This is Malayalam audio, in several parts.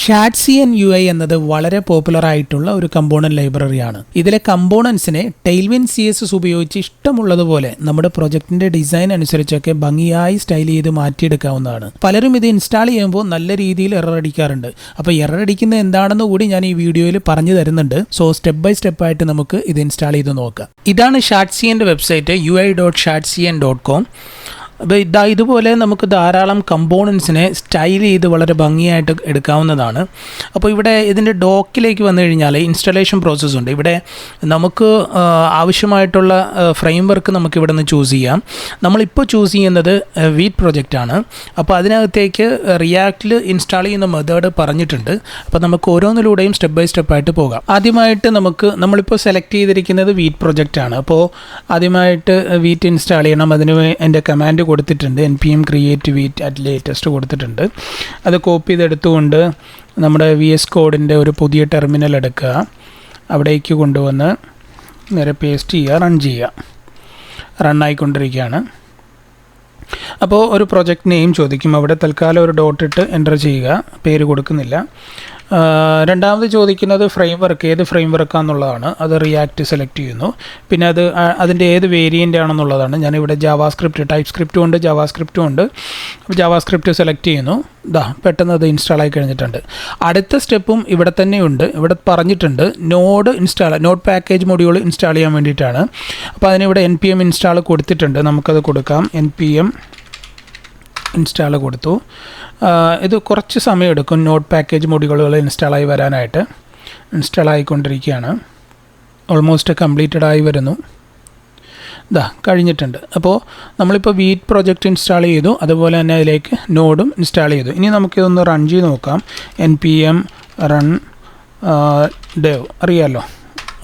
ഷാഡ്സിയൻ UI എന്നത് വളരെ പോപ്പുലർ ആയിട്ടുള്ള ഒരു കമ്പോണന്റ് ലൈബ്രറിയാണ്. ഇതിലെ കമ്പോണൻസിനെ ടെയിൽവിൻ CSS ഉപയോഗിച്ച് ഇഷ്ടമുള്ളതുപോലെ നമ്മുടെ പ്രൊജക്ടിന്റെ ഡിസൈൻ അനുസരിച്ചൊക്കെ ഭംഗിയായി സ്റ്റൈൽ ചെയ്ത് മാറ്റിയെടുക്കാവുന്നതാണ്. പലരും ഇത് ഇൻസ്റ്റാൾ ചെയ്യുമ്പോൾ നല്ല രീതിയിൽ എറർ അടിക്കാറുണ്ട്. അപ്പോൾ എറർ അടിക്കുന്നത് എന്താണെന്ന് കൂടി ഞാൻ ഈ വീഡിയോയിൽ പറഞ്ഞു തരുന്നുണ്ട്. സോ സ്റ്റെപ്പ് ബൈ സ്റ്റെപ്പ് ആയിട്ട് നമുക്ക് ഇത് ഇൻസ്റ്റാൾ ചെയ്ത് നോക്കാം. ഇതാണ് ഷാഡ്സിയൻ്റെ വെബ്സൈറ്റ് ui.shadsian.com. അപ്പോൾ ഇതുപോലെ നമുക്ക് ധാരാളം കമ്പോണൻസിനെ സ്റ്റൈൽ ചെയ്ത് വളരെ ഭംഗിയായിട്ട് എടുക്കാവുന്നതാണ്. അപ്പോൾ ഇവിടെ ഇതിൻ്റെ ഡോക്കിലേക്ക് വന്നു കഴിഞ്ഞാൽ ഇൻസ്റ്റലേഷൻ പ്രോസസ്സ് ഉണ്ട്. ഇവിടെ നമുക്ക് ആവശ്യമായിട്ടുള്ള ഫ്രെയിം വർക്ക് നമുക്ക് ഇവിടെ നിന്ന് ചൂസ് ചെയ്യാം. നമ്മളിപ്പോൾ ചൂസ് ചെയ്യുന്നത് വീറ്റ് പ്രൊജക്റ്റാണ്. അപ്പോൾ അതിനകത്തേക്ക് റിയാക്റ്റിൽ ഇൻസ്റ്റാൾ ചെയ്യുന്ന മെത്തേഡ് പറഞ്ഞിട്ടുണ്ട്. അപ്പോൾ നമുക്ക് ഓരോന്നിലൂടെയും സ്റ്റെപ്പ് ബൈ സ്റ്റെപ്പായിട്ട് പോകാം. ആദ്യമായിട്ട് നമ്മളിപ്പോൾ സെലക്ട് ചെയ്തിരിക്കുന്നത് വീറ്റ് പ്രൊജക്റ്റാണ്. അപ്പോൾ ആദ്യമായിട്ട് വീറ്റ് ഇൻസ്റ്റാൾ ചെയ്യണം. അതിന് എൻ്റെ കമാൻഡ് കൊടുത്തിട്ടുണ്ട്. npm create vite at latest കൊടുത്തിട്ടുണ്ട്. അത് കോപ്പി ചെയ്തെടുത്തുകൊണ്ട് നമ്മുടെ VS കോഡിൻ്റെ ഒരു പുതിയ ടെർമിനൽ എടുക്കുക. അവിടേക്ക് കൊണ്ടുവന്ന് നേരെ പേസ്റ്റ് ചെയ്യുക, റൺ ചെയ്യുക. റണ്ണായിക്കൊണ്ടിരിക്കുകയാണ്. അപ്പോൾ ഒരു പ്രൊജക്റ്റ് നെയിം ചോദിക്കും. അവിടെ തൽക്കാലം ഒരു ഡോട്ട് ഇട്ട് എൻ്റർ ചെയ്യുക. പേര് കൊടുക്കുന്നില്ല. രണ്ടാമത് ചോദിക്കുന്നത് ഫ്രെയിം വർക്ക്, ഏത് ഫ്രെയിം വർക്കാണെന്നുള്ളതാണ്. അത് റിയാക്റ്റ് സെലക്ട് ചെയ്യുന്നു. പിന്നെ അതിൻ്റെ ഏത് വേരിയൻ്റ് ആണെന്നുള്ളതാണ്. ഞാനിവിടെ ജാവാസ്ക്രിപ്റ്റ്, ടൈപ്പ് സ്ക്രിപ്റ്റും ഉണ്ട്, ജാവാസ്ക്രിപ്റ്റും ഉണ്ട്. അപ്പോൾ ജാവാസ്ക്രിപ്റ്റ് സെലക്ട് ചെയ്യുന്നു. പെട്ടെന്ന് അത് ഇൻസ്റ്റാൾ ആയി കഴിഞ്ഞിട്ടുണ്ട്. അടുത്ത സ്റ്റെപ്പും ഇവിടെ തന്നെയുണ്ട്. ഇവിടെ പറഞ്ഞിട്ടുണ്ട് നോഡ് പാക്കേജ് മൊഡ്യൂൾ ഇൻസ്റ്റാൾ ചെയ്യാൻ വേണ്ടിയിട്ടാണ്. അപ്പോൾ അതിനിവിടെ npm ഇൻസ്റ്റാൾ കൊടുത്തിട്ടുണ്ട്. നമുക്കത് കൊടുക്കാം. npm ഇൻസ്റ്റാൾ കൊടുത്തു. ഇത് കുറച്ച് സമയം എടുക്കും നോഡ് പാക്കേജ് മൊഡ്യൂളുകൾ ഇൻസ്റ്റാളായി വരാനായിട്ട്. ഇൻസ്റ്റാൾ ആയിക്കൊണ്ടിരിക്കുകയാണ്. ഓൾമോസ്റ്റ് കംപ്ലീറ്റഡ് ആയി വരുന്നു. കഴിഞ്ഞിട്ടുണ്ട്. അപ്പോൾ നമ്മളിപ്പോൾ വീറ്റ് പ്രൊജക്റ്റ് ഇൻസ്റ്റാൾ ചെയ്തു. അതുപോലെ തന്നെ അതിലേക്ക് നോഡും ഇൻസ്റ്റാൾ ചെയ്തു. ഇനി നമുക്കിതൊന്ന് റൺ ചെയ്ത് നോക്കാം. npm റൺ dev അറിയാമല്ലോ.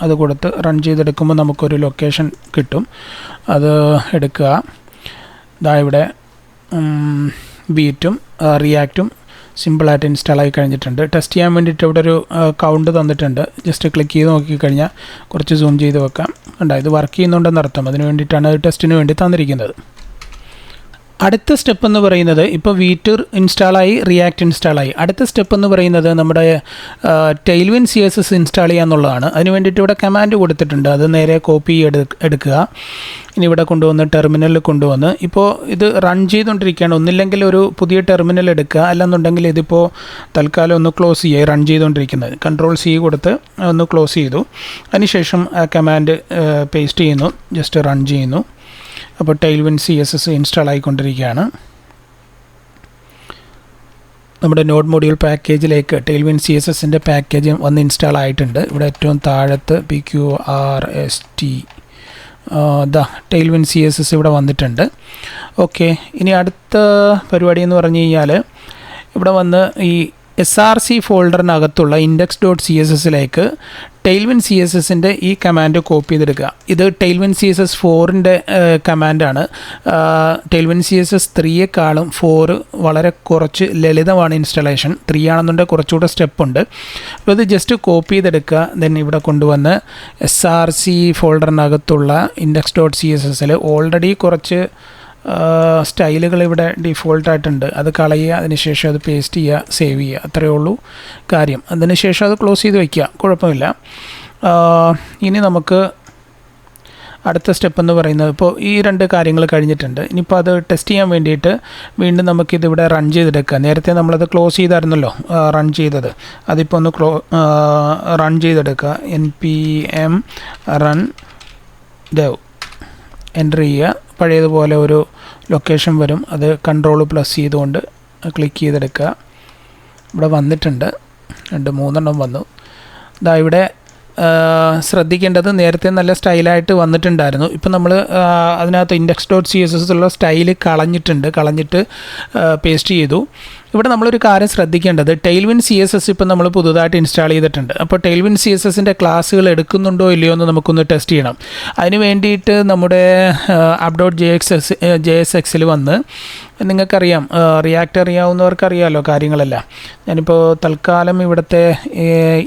അത് കൊടുത്ത് റൺ ചെയ്തെടുക്കുമ്പോൾ നമുക്കൊരു ലൊക്കേഷൻ കിട്ടും. അത് എടുക്കുക. ഇവിടെ വീറ്റും റിയാക്റ്റും സിമ്പിളായിട്ട് ഇൻസ്റ്റാൾ ആയി കഴിഞ്ഞിട്ടുണ്ട്. ടെസ്റ്റ് ചെയ്യാൻ വേണ്ടിയിട്ട് ഇവിടെ ഒരു കൗണ്ട് തന്നിട്ടുണ്ട്. ജസ്റ്റ് ക്ലിക്ക് ചെയ്ത് നോക്കിക്കഴിഞ്ഞാൽ കുറച്ച് സൂം ചെയ്ത് വെക്കാം. ഇത് വർക്ക് ചെയ്യുന്നുണ്ടെന്ന് അർത്ഥം. അതിന് വേണ്ടിയിട്ടാണ് ടെസ്റ്റിന് വേണ്ടി തന്നിരിക്കുന്നത്. അടുത്ത സ്റ്റെപ്പ് എന്ന് പറയുന്നത് ഇപ്പോൾ വീറ്റ് ഇൻസ്റ്റാളായി, റിയാക്റ്റ് ഇൻസ്റ്റാളായി. അടുത്ത സ്റ്റെപ്പ് എന്ന് പറയുന്നത് നമ്മുടെ ടെയിൽവിൻ CSS ഇൻസ്റ്റാൾ ചെയ്യുക എന്നുള്ളതാണ്. അതിന് വേണ്ടിയിട്ട് ഇവിടെ കമാൻഡ് കൊടുത്തിട്ടുണ്ട്. അത് നേരെ കോപ്പി എടുക്കുക. ഇനി ഇവിടെ കൊണ്ടുവന്ന് ടെർമിനലിൽ കൊണ്ടുവന്ന് ഇപ്പോൾ ഇത് റൺ ചെയ്തുകൊണ്ടിരിക്കുകയാണ്. ഒന്നില്ലെങ്കിൽ ഒരു പുതിയ ടെർമിനൽ എടുക്കുക, അല്ലെന്നുണ്ടെങ്കിൽ ഇതിപ്പോൾ തൽക്കാലം ഒന്ന് ക്ലോസ് ചെയ്യുക. റൺ ചെയ്തുകൊണ്ടിരിക്കുന്നത് Ctrl+C കൊടുത്ത് ഒന്ന് ക്ലോസ് ചെയ്തു. അതിനുശേഷം കമാൻഡ് പേസ്റ്റ് ചെയ്യുന്നു, ജസ്റ്റ് റൺ ചെയ്യുന്നു. അപ്പോൾ ടെയിൽവിൻ CSS ഇൻസ്റ്റാൾ ആയിക്കൊണ്ടിരിക്കുകയാണ്. നമ്മുടെ നോഡ് മൊഡ്യൂൾ പാക്കേജിലേക്ക് ടെയിൽവിൻ CSSൻ്റെ പാക്കേജ് വന്ന് ഇൻസ്റ്റാൾ ആയിട്ടുണ്ട്. ഇവിടെ ഏറ്റവും താഴത്ത് PQRST ടെയിൽവിൻ CSS ഇവിടെ വന്നിട്ടുണ്ട്. ഓക്കെ, ഇനി അടുത്ത പരിപാടി എന്ന് പറഞ്ഞു കഴിഞ്ഞാൽ ഇവിടെ വന്ന് ഈ SRC ഫോൾഡറിനകത്തുള്ള index.cssലേക്ക് ടെയിൽവിൻ CSSൻ്റെ ഈ കമാൻഡ് കോപ്പി ചെയ്തെടുക്കുക. ഇത് ടെയിൽവിൻ CSS 4ൻ്റെ കമാൻഡാണ്. ടെയിൽവിൻ CSS 3യെക്കാളും 4 വളരെ കുറച്ച് ലളിതമാണ് ഇൻസ്റ്റലേഷൻ. 3 ആണെന്നുണ്ടെങ്കിൽ കുറച്ചുകൂടെ സ്റ്റെപ്പുണ്ട്. അപ്പോൾ ഇത് ജസ്റ്റ് കോപ്പി ചെയ്തെടുക്കുക. ദെൻ ഇവിടെ കൊണ്ടുവന്ന് SRC ഫോൾഡറിനകത്തുള്ള index.cssൽ ഓൾറെഡി കുറച്ച് സ്റ്റൈലുകൾ ഇവിടെ ഡിഫോൾട്ടായിട്ടുണ്ട്. അത് കളയുക. അതിനുശേഷം അത് പേസ്റ്റ് ചെയ്യുക, സേവ് ചെയ്യുക. അത്രയേ ഉള്ളൂ കാര്യം. അതിനുശേഷം അത് ക്ലോസ് ചെയ്ത് വയ്ക്കുക, കുഴപ്പമില്ല. ഇനി നമുക്ക് അടുത്ത സ്റ്റെപ്പ് എന്ന് പറയുന്നത് ഇപ്പോൾ ഈ രണ്ട് കാര്യങ്ങൾ കഴിഞ്ഞിട്ടുണ്ട്. ഇനിയിപ്പോൾ അത് ടെസ്റ്റ് ചെയ്യാൻ വേണ്ടിയിട്ട് വീണ്ടും നമുക്കിതിവിടെ റൺ ചെയ്തെടുക്കുക. നേരത്തെ നമ്മളത് ക്ലോസ് ചെയ്തായിരുന്നല്ലോ റൺ ചെയ്തത്. അതിപ്പോൾ ഒന്ന് റൺ ചെയ്തെടുക്കുക. npm റൺ dev എൻ്റർ ചെയ്യുക. പഴയതുപോലെ ഒരു ലൊക്കേഷൻ വരും. അത് Ctrl+ ചെയ്തുകൊണ്ട് ക്ലിക്ക് ചെയ്തെടുക്കുക. ഇവിടെ വന്നിട്ടുണ്ട്. 2-3 വന്നു. ഇവിടെ ശ്രദ്ധിക്കേണ്ടത് നേരത്തെ നല്ല സ്റ്റൈലായിട്ട് വന്നിട്ടുണ്ടായിരുന്നു. ഇപ്പം നമ്മൾ അതിനകത്ത് index.css ഉള്ള സ്റ്റൈൽ കളഞ്ഞിട്ട് പേസ്റ്റ് ചെയ്തു. ഇവിടെ നമ്മളൊരു കാര്യം ശ്രദ്ധിക്കേണ്ടത് ടെയിൽവിൻ CSS ഇപ്പം നമ്മൾ പുതുതായിട്ട് ഇൻസ്റ്റാൾ ചെയ്തിട്ടുണ്ട്. അപ്പോൾ ടെയിൽവിൻ CSSൻ്റെ ക്ലാസ്സുകൾ എടുക്കുന്നുണ്ടോ ഇല്ലയോ എന്ന് നമുക്കൊന്ന് ടെസ്റ്റ് ചെയ്യണം. അതിന് വേണ്ടിയിട്ട് നമ്മുടെ app.jsxൽ വന്ന് നിങ്ങൾക്കറിയാം, റിയാക്റ്റ് അറിയാവുന്നവർക്കറിയാമല്ലോ കാര്യങ്ങളെല്ലാം. ഞാനിപ്പോൾ തൽക്കാലം ഇവിടുത്തെ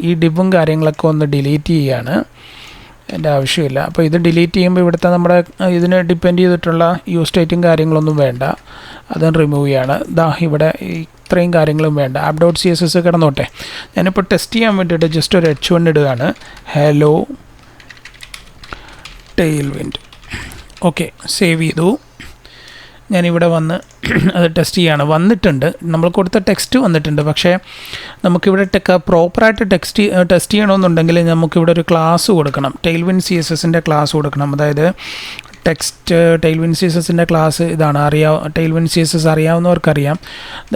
ഈ ഡിവും കാര്യങ്ങളൊക്കെ ഒന്ന് ഡിലീറ്റ് ചെയ്യുകയാണ്. എൻ്റെ ആവശ്യമില്ല. അപ്പോൾ ഇത് ഡിലീറ്റ് ചെയ്യുമ്പോൾ ഇവിടുത്തെ നമ്മുടെ ഇതിനെ ഡിപ്പെൻഡ് ചെയ്തിട്ടുള്ള യൂസ് സ്റ്റേറ്റും കാര്യങ്ങളൊന്നും വേണ്ട, അതും റിമൂവ് ചെയ്യാണ്. ഇവിടെ ഇത്രയും കാര്യങ്ങളും വേണ്ട. app.css കിടന്നോട്ടെ. ഞാനിപ്പോൾ ടെസ്റ്റ് ചെയ്യാൻ വേണ്ടിയിട്ട് ജസ്റ്റ് ഒരു h1 ഇടുകയാണ്, ഹലോ ടെയിൽവിൻഡ്. ഓക്കെ, സേവ് ചെയ്തു. ഞാനിവിടെ വന്ന് അത് ടെസ്റ്റ് ചെയ്യാണ്. വന്നിട്ടുണ്ട്, നമ്മൾ കൊടുത്ത ടെക്സ്റ്റ് വന്നിട്ടുണ്ട്. പക്ഷേ നമുക്കിവിടെ പ്രോപ്പറായിട്ട് ടെസ്റ്റ് ചെയ്യണമെന്നുണ്ടെങ്കിൽ നമുക്കിവിടെ ഒരു ക്ലാസ് കൊടുക്കണം, ടെയിൽവിൻഡ് CSSൻ്റെ ക്ലാസ് കൊടുക്കണം. അതായത് ടെക്സ്റ്റ് ടെയിൽവിൻഡ് CSSൻ്റെ ക്ലാസ് ഇതാണ്. ടെയിൽവിൻഡ് CSS അറിയാവുന്നവർക്കറിയാം.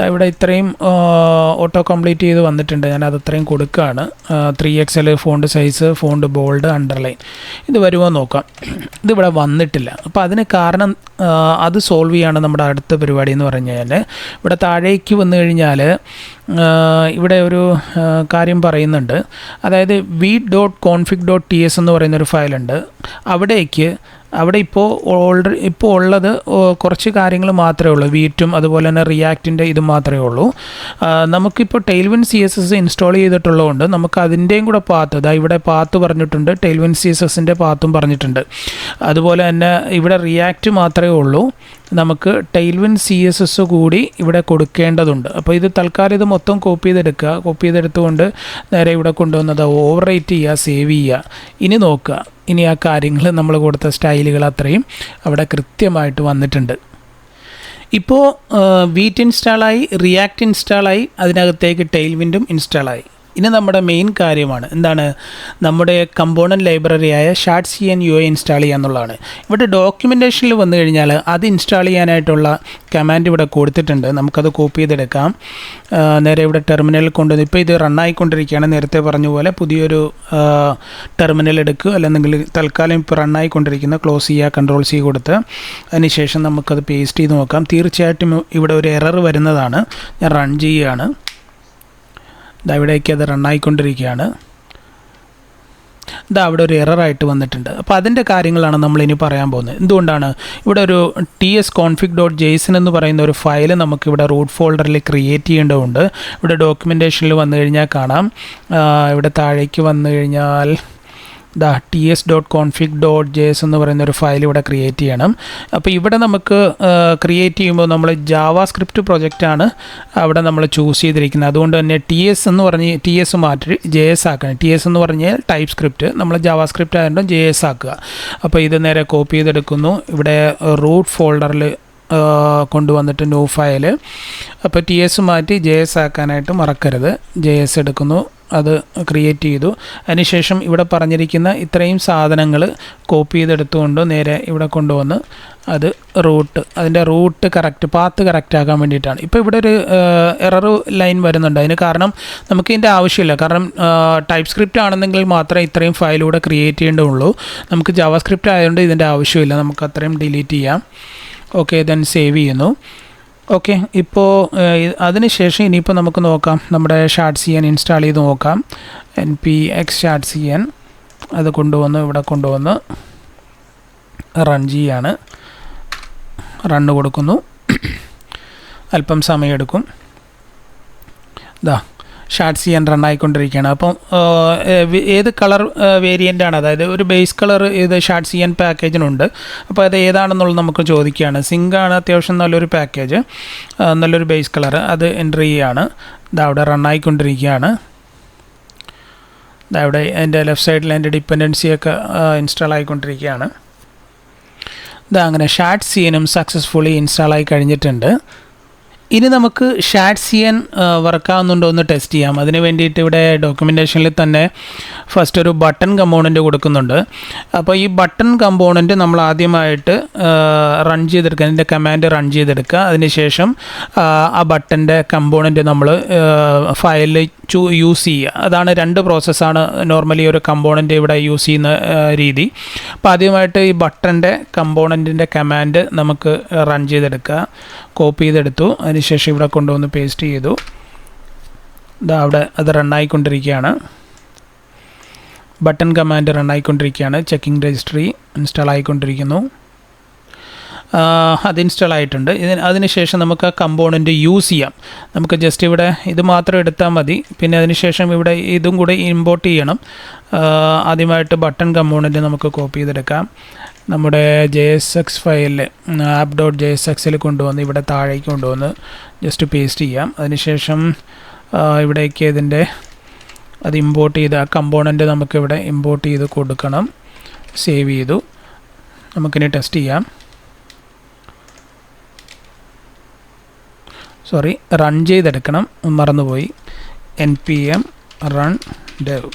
ഇവിടെ ഇത്രയും ഓട്ടോ കംപ്ലീറ്റ് ചെയ്ത് വന്നിട്ടുണ്ട്. ഞാൻ അത് അത്രയും കൊടുക്കുകയാണ്. 3XL font size, font bold, underline. ഇത് വരുമോ നോക്കാം. ഇതിവിടെ വന്നിട്ടില്ല. അപ്പോൾ അതിന് കാരണം അത് സോൾവ് ചെയ്യാണ് നമ്മുടെ അടുത്ത പരിപാടി എന്ന് പറഞ്ഞു കഴിഞ്ഞാൽ, ഇവിടെ താഴേക്ക് വന്നു കഴിഞ്ഞാൽ ഇവിടെ ഒരു കാര്യം പറയുന്നുണ്ട്. അതായത് v.config.ts എന്ന് പറയുന്നൊരു ഫയലുണ്ട്. അവിടെ ഇപ്പോൾ ഉള്ളത് കുറച്ച് കാര്യങ്ങൾ മാത്രമേ ഉള്ളൂ. വീറ്റും അതുപോലെ തന്നെ റിയാക്റ്റിൻ്റെ ഇത് മാത്രമേ ഉള്ളൂ. നമുക്കിപ്പോൾ ടെയിൽവിൻഡ് CSS ഇൻസ്റ്റാൾ ചെയ്തിട്ടുള്ളതുകൊണ്ട് നമുക്ക് അതിൻ്റെയും കൂടെ പാത്ത്, ഇവിടെ പാത്ത് പറഞ്ഞിട്ടുണ്ട്, ടെയിൽവിൻഡ് CSSൻ്റെ പാത്തും പറഞ്ഞിട്ടുണ്ട്. അതുപോലെ തന്നെ ഇവിടെ റിയാക്റ്റ് മാത്രമേ ഉള്ളൂ. നമുക്ക് ടെയിൽവിൻഡ് CSS കൂടി ഇവിടെ കൊടുക്കേണ്ടതുണ്ട്. അപ്പോൾ ഇത് തൽക്കാലം ഇത് മൊത്തം കോപ്പി ചെയ്തെടുത്തുകൊണ്ട് നേരെ ഇവിടെ കൊണ്ടുവന്നത് ഓവർ റൈറ്റ് ചെയ്യുക, സേവ് ചെയ്യുക. ഇനി നോക്കുക, ഇനി ആ കാര്യങ്ങൾ നമ്മൾ കൊടുത്ത സ്റ്റൈലുകൾ അത്രയും അവിടെ കൃത്യമായിട്ട് വന്നിട്ടുണ്ട്. ഇപ്പോൾ വീറ്റ് ഇൻസ്റ്റാളായി, റിയാക്റ്റ് ഇൻസ്റ്റാളായി, അതിനകത്തേക്ക് ടെയിൽവിൻഡും ഇൻസ്റ്റാളായി. ഇനി നമ്മുടെ മെയിൻ കാര്യമാണ് എന്താണ്, നമ്മുടെ കമ്പോണൻറ്റ് ലൈബ്രറിയായ ഷാർട്ട്സിയൻ UI ഇൻസ്റ്റാൾ ചെയ്യുക എന്നുള്ളതാണ്. ഇവിടെ ഡോക്യുമെൻറ്റേഷനിൽ വന്നു കഴിഞ്ഞാൽ അത് ഇൻസ്റ്റാൾ ചെയ്യാനായിട്ടുള്ള കമാൻഡ് ഇവിടെ കൊടുത്തിട്ടുണ്ട്. നമുക്കത് കോപ്പി ചെയ്തെടുക്കാം. നേരെ ഇവിടെ ടെർമിനലിൽ കൊണ്ടുവന്ന് ഇപ്പോൾ ഇത് റണ്ണായിക്കൊണ്ടിരിക്കുകയാണ്. നേരത്തെ പറഞ്ഞ പോലെ പുതിയൊരു ടെർമിനൽ എടുക്കുക, അല്ലെങ്കിൽ തൽക്കാലം ഇപ്പോൾ റണ്ണായിക്കൊണ്ടിരിക്കുന്ന ക്ലോസ് ചെയ്യുക, Ctrl+C കൊടുത്ത് അതിനുശേഷം നമുക്കത് പേസ്റ്റ് ചെയ്ത് നോക്കാം. തീർച്ചയായിട്ടും ഇവിടെ ഒരു എറർ വരുന്നതാണ്. ഞാൻ റൺ ചെയ്യുകയാണ്. ഇവിടേക്ക് അത് റണ്ണായിക്കൊണ്ടിരിക്കുകയാണ്. അവിടെ ഒരു എററായിട്ട് വന്നിട്ടുണ്ട്. അപ്പോൾ അതിൻ്റെ കാര്യങ്ങളാണ് നമ്മളിനി പറയാൻ പോകുന്നത്. എന്തുകൊണ്ടാണ് ഇവിടെ ഒരു tsconfig.json എന്ന് പറയുന്ന ഒരു ഫയൽ നമുക്കിവിടെ റൂട്ട് ഫോൾഡറിൽ ക്രിയേറ്റ് ചെയ്യേണ്ടതുണ്ട്. ഇവിടെ ഡോക്യുമെൻറ്റേഷനിൽ വന്നു കഴിഞ്ഞാൽ കാണാം. ഇവിടെ താഴേക്ക് വന്നു കഴിഞ്ഞാൽ ts.config.js എന്ന് പറയുന്ന ഒരു ഫയൽ ഇവിടെ ക്രിയേറ്റ് ചെയ്യണം. അപ്പോൾ ഇവിടെ നമുക്ക് ക്രിയേറ്റ് ചെയ്യുമ്പോൾ നമ്മൾ ജാവാസ്ക്രിപ്റ്റ് പ്രൊജക്റ്റാണ് അവിടെ നമ്മൾ ചൂസ് ചെയ്തിരിക്കുന്നത്. അതുകൊണ്ട് തന്നെ TS മാറ്റി JS ആക്കണം. TS എന്ന് പറഞ്ഞാൽ ടൈപ്പ് സ്ക്രിപ്റ്റ്, നമ്മൾ ജാവാസ്ക്രിപ്റ്റ് ആയതുകൊണ്ട് JS ആക്കുക. അപ്പോൾ ഇത് നേരെ കോപ്പി ചെയ്തെടുക്കുന്നു. ഇവിടെ റൂട്ട് ഫോൾഡറിൽ കൊണ്ടുവന്നിട്ട് ന്യൂ ഫയൽ. അപ്പോൾ TS മാറ്റി JS ആക്കാനായിട്ട് മറക്കരുത്. JS എടുക്കുന്നു, അത് ക്രിയേറ്റ് ചെയ്തു. അതിനുശേഷം ഇവിടെ പറഞ്ഞിരിക്കുന്ന ഇത്രയും സാധനങ്ങൾ കോപ്പി ചെയ്തെടുത്തുകൊണ്ട് നേരെ ഇവിടെ കൊണ്ടുവന്ന് അത് അതിൻ്റെ റൂട്ട് പാത്ത് കറക്റ്റ് ആക്കാൻ വേണ്ടിയിട്ടാണ്. ഇപ്പോൾ ഇവിടെ ഒരു എറർ ലൈൻ വരുന്നുണ്ട്. അതിന് കാരണം നമുക്ക് ഇതിൻ്റെ ആവശ്യമില്ല. കാരണം ടൈപ്പ് സ്ക്രിപ്റ്റ് ആണെന്നെങ്കിൽ മാത്രമേ ഇത്രയും ഫയലൂടെ ക്രിയേറ്റ് ചെയ്യേണ്ടതുള്ളൂ. നമുക്ക് ജാവാസ്ക്രിപ്റ്റ് ആയതുകൊണ്ട് ഇതിൻ്റെ ആവശ്യമില്ല. നമുക്ക് അത്രയും ഡിലീറ്റ് ചെയ്യാം. ഓക്കെ, ദെൻ സേവ് ചെയ്യുന്നു. ഓക്കെ, ഇപ്പോൾ അതിനുശേഷം ഇനിയിപ്പോൾ നമുക്ക് നോക്കാം, നമ്മുടെ ഷാർട്ട്സിയൻ ഇൻസ്റ്റാൾ ചെയ്ത് നോക്കാം. npx ഷാർട്ട്സിയൻ അത് ഇവിടെ കൊണ്ടുവന്ന് റൺ ചെയ്യാണ്. റണ്ണ് കൊടുക്കുന്നു. അല്പം സമയമെടുക്കും. ഷാർട്ട്സിയൻ റണ്ണായിക്കൊണ്ടിരിക്കുകയാണ്. അപ്പം ഏത് കളർ വേരിയൻ്റാണ്, അതായത് ഒരു ബേസ് കളർ ഇത് ഷാർട്ട്സിയൻ പാക്കേജിനുണ്ട്. അപ്പോൾ അത് ഏതാണെന്നുള്ളത് നമുക്ക് ചോദിക്കുകയാണ്. സിങ്കാണ് അത്യാവശ്യം നല്ലൊരു പാക്കേജ്, നല്ലൊരു ബേസ് കളർ, അത് എൻ്റർ ചെയ്യുകയാണ്. അവിടെ റണ്ണായിക്കൊണ്ടിരിക്കുകയാണ്. അവിടെ എൻ്റെ ലെഫ്റ്റ് സൈഡിൽ എൻ്റെ ഡിപ്പെൻഡൻസിയൊക്കെ ഇൻസ്റ്റാൾ ആയിക്കൊണ്ടിരിക്കുകയാണ്. അങ്ങനെ ഷാർട്ട്സിയനും സക്സസ്ഫുള്ളി ഇൻസ്റ്റാൾ ആയി കഴിഞ്ഞിട്ടുണ്ട്. ഇനി നമുക്ക് ഷാർട്ട്സിയൻ വർക്കാവുന്നുണ്ടോ എന്ന് ടെസ്റ്റ് ചെയ്യാം. അതിന് വേണ്ടിയിട്ട് ഇവിടെ ഡോക്യുമെൻറ്റേഷനിൽ തന്നെ ഫസ്റ്റ് ഒരു ബട്ടൺ കമ്പോണൻറ്റ് കൊടുക്കുന്നുണ്ട്. അപ്പോൾ ഈ ബട്ടൺ കമ്പോണൻറ്റ് നമ്മൾ ആദ്യമായിട്ട് റൺ ചെയ്തെടുക്കുക, അതിൻ്റെ കമാൻഡ് റൺ ചെയ്തെടുക്കുക. അതിനുശേഷം ആ ബട്ടൻ്റെ കമ്പോണൻറ്റ് നമ്മൾ ഫയലിൽ യൂസ് ചെയ്യുക. അതാണ് രണ്ട് പ്രോസസ്സാണ് നോർമലി ഒരു കമ്പോണൻറ്റ് ഇവിടെ യൂസ് ചെയ്യുന്ന രീതി. അപ്പോൾ ആദ്യമായിട്ട് ഈ ബട്ടൻ്റെ കമ്പോണൻറ്റിൻ്റെ കമാൻഡ് നമുക്ക് റൺ ചെയ്തെടുക്കുക. കോപ്പി ചെയ്തെടുത്തു. അതിനുശേഷം ഇവിടെ കൊണ്ടുവന്ന് പേസ്റ്റ് ചെയ്തു. അവിടെ അത് റണ്ണായിക്കൊണ്ടിരിക്കുകയാണ്. ബട്ടൺ കമാൻഡ് റണ്ണായിക്കൊണ്ടിരിക്കുകയാണ്. ചെക്കിംഗ് രജിസ്ട്രി ഇൻസ്റ്റാൾ ആയിക്കൊണ്ടിരിക്കുന്നു. അത് ഇൻസ്റ്റാൾ ആയിട്ടുണ്ട്. അതിനുശേഷം നമുക്ക് ആ കമ്പോണൻറ്റ് യൂസ് ചെയ്യാം. നമുക്ക് ജസ്റ്റ് ഇവിടെ ഇത് മാത്രം എടുത്താൽ മതി. പിന്നെ അതിനുശേഷം ഇവിടെ ഇതും കൂടെ ഇമ്പോർട്ട് ചെയ്യണം. ആദ്യമായിട്ട് ബട്ടൺ കമ്പോണൻറ്റ് നമുക്ക് കോപ്പി ചെയ്തെടുക്കാം. നമ്മുടെ JSX ഫയലിൽ app.jsxൽ കൊണ്ടുവന്ന് ഇവിടെ താഴേക്ക് കൊണ്ടുവന്ന് ജസ്റ്റ് പേസ്റ്റ് ചെയ്യാം. അതിനുശേഷം ഇവിടേക്ക് അത് ഇമ്പോർട്ട് ചെയ്ത് ആ കമ്പോണൻറ്റ് നമുക്കിവിടെ ഇമ്പോർട്ട് ചെയ്ത് കൊടുക്കണം. സേവ് ചെയ്തു. നമുക്കിനി ടെസ്റ്റ് ചെയ്യാം. റൺ ചെയ്തെടുക്കണം, മറന്നുപോയി. npm run dev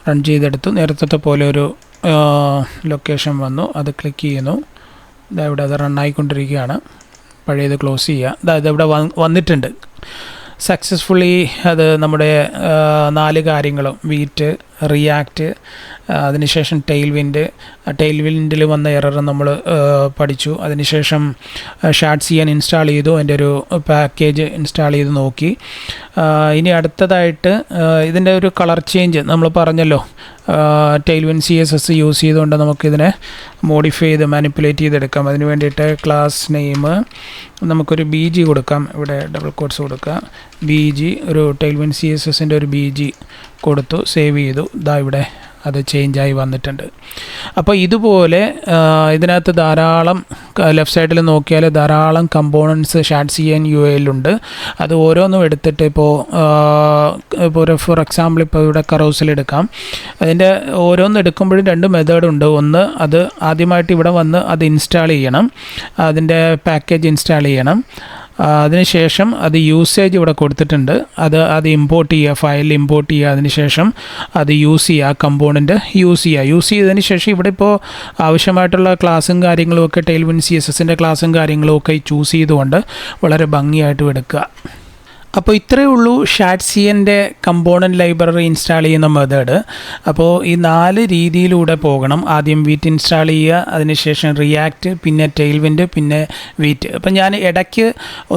റൺ ചെയ്തെടുത്തു. നേരത്തെ പോലെ ഒരു ലൊക്കേഷൻ വന്നു, അത് ക്ലിക്ക് ചെയ്യുന്നു. ഇവിടെ അത് റണ്ണായിക്കൊണ്ടിരിക്കുകയാണ്. പഴയത് ക്ലോസ് ചെയ്യുക. ഇതിവിടെ വന്നിട്ടുണ്ട് സക്സസ്ഫുള്ളി. അത് നമ്മുടെ 4 കാര്യങ്ങളും വീറ്റ്, റിയാക്റ്റ്, അതിനുശേഷം ടെയിൽവിൻഡിൽ വന്ന എറർ നമ്മൾ പഠിച്ചു. അതിനുശേഷം ഷാഡ്സിയൻ ഇൻസ്റ്റാൾ ചെയ്തു, അതിൻ്റെ ഒരു പാക്കേജ് ഇൻസ്റ്റാൾ ചെയ്ത് നോക്കി. ഇനി അടുത്തതായിട്ട് ഇതിൻ്റെ ഒരു കളർ ചേഞ്ച് നമ്മൾ പറഞ്ഞല്ലോ, ടെയിൽവിൻ CSS യൂസ് ചെയ്തുകൊണ്ട് നമുക്കിതിനെ മോഡിഫൈ ചെയ്ത് മാനിപ്പുലേറ്റ് ചെയ്തെടുക്കാം. അതിന് വേണ്ടിയിട്ട് ക്ലാസ് നെയിം നമുക്കൊരു BG കൊടുക്കാം. ഇവിടെ ഡബിൾ കോട്ട്സ് കൊടുക്കുക. BG ഒരു ടെയിൽവിൻ CSSൻ്റെ ഒരു BG കൊടുത്തു, സേവ് ചെയ്തു. ഇവിടെ അത് ചേഞ്ചായി വന്നിട്ടുണ്ട്. അപ്പോൾ ഇതുപോലെ ഇതിനകത്ത് ധാരാളം ലെഫ്റ്റ് സൈഡിൽ നോക്കിയാൽ ധാരാളം കമ്പോണൻസ് ഷാഡ്സിയൻ UIലുണ്ട്. അത് ഓരോന്നും എടുത്തിട്ട് ഇപ്പോൾ ഫോർ എക്സാമ്പിൾ ഇപ്പോൾ ഇവിടെ കറോസൽ എടുക്കാം. അതിൻ്റെ ഓരോന്ന് എടുക്കുമ്പോഴും 2 മെത്തേഡുണ്ട്. ഒന്ന്, അത് ആദ്യമായിട്ട് ഇവിടെ വന്ന് അത് ഇൻസ്റ്റാൾ ചെയ്യണം, അതിൻ്റെ പാക്കേജ് ഇൻസ്റ്റാൾ ചെയ്യണം. അതിനുശേഷം അത് യൂസേജ് ഇവിടെ കൊടുത്തിട്ടുണ്ട്, അത് ഇമ്പോർട്ട് ചെയ്യുക, ഫയലിൽ ഇമ്പോർട്ട് ചെയ്യുക. അതിനുശേഷം അത് യൂസ് ചെയ്യുക, കമ്പോണൻറ്റ് യൂസ് ചെയ്തതിന് ശേഷം ഇവിടെ ഇപ്പോൾ ആവശ്യമായിട്ടുള്ള ക്ലാസ്സും കാര്യങ്ങളും ഒക്കെ ടെയിൽവിൻ CSSൻ്റെ ക്ലാസ്സും കാര്യങ്ങളും ഒക്കെ ചൂസ് ചെയ്തുകൊണ്ട് വളരെ ഭംഗിയായിട്ട് എടുക്കുക. അപ്പോൾ ഇത്രയേ ഉള്ളൂ ഷാഡ്സിയൻ്റെ കമ്പോണൻറ്റ് ലൈബ്രറി ഇൻസ്റ്റാൾ ചെയ്യുന്ന മെത്തേഡ്. അപ്പോൾ ഈ 4 രീതിയിലൂടെ പോകണം. ആദ്യം വീറ്റ് ഇൻസ്റ്റാൾ ചെയ്യുക, അതിനുശേഷം റിയാക്റ്റ്, പിന്നെ ടെയിൽവിൻഡ്, പിന്നെ വീറ്റ്. അപ്പോൾ ഞാൻ ഇടയ്ക്ക്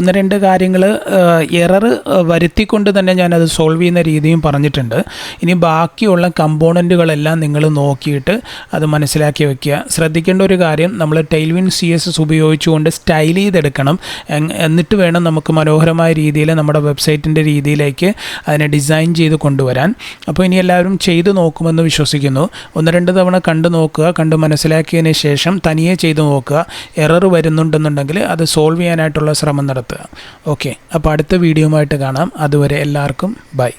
1-2 കാര്യങ്ങൾ എറർ വരുത്തിക്കൊണ്ട് തന്നെ ഞാനത് സോൾവ് ചെയ്യുന്ന രീതിയും പറഞ്ഞിട്ടുണ്ട്. ഇനി ബാക്കിയുള്ള കമ്പോണൻറ്റുകളെല്ലാം നിങ്ങൾ നോക്കിയിട്ട് അത് മനസ്സിലാക്കി വയ്ക്കുക. ശ്രദ്ധിക്കേണ്ട ഒരു കാര്യം, നമ്മൾ ടെയിൽവിൻ CSS ഉപയോഗിച്ചുകൊണ്ട് സ്റ്റൈൽ ചെയ്തെടുക്കണം. എന്നിട്ട് വേണം നമുക്ക് മനോഹരമായ രീതിയിൽ നമ്മുടെ വെബ്സൈറ്റിൻ്റെ രീതിയിലേക്ക് അതിനെ ഡിസൈൻ ചെയ്ത് കൊണ്ടുവരാൻ. അപ്പോൾ ഇനി എല്ലാവരും ചെയ്തു നോക്കുമെന്ന് വിശ്വസിക്കുന്നു. 1-2 തവണ കണ്ടു നോക്കുക, കണ്ട് മനസ്സിലാക്കിയതിന് ശേഷം തനിയെ ചെയ്തു നോക്കുക. എറർ വരുന്നുണ്ടെന്നുണ്ടെങ്കിൽ അത് സോൾവ് ചെയ്യാനായിട്ടുള്ള ശ്രമം നടത്തുക. ഓക്കെ, അപ്പോൾ അടുത്ത വീഡിയോയുമായിട്ട് കാണാം. അതുവരെ എല്ലാവർക്കും ബൈ.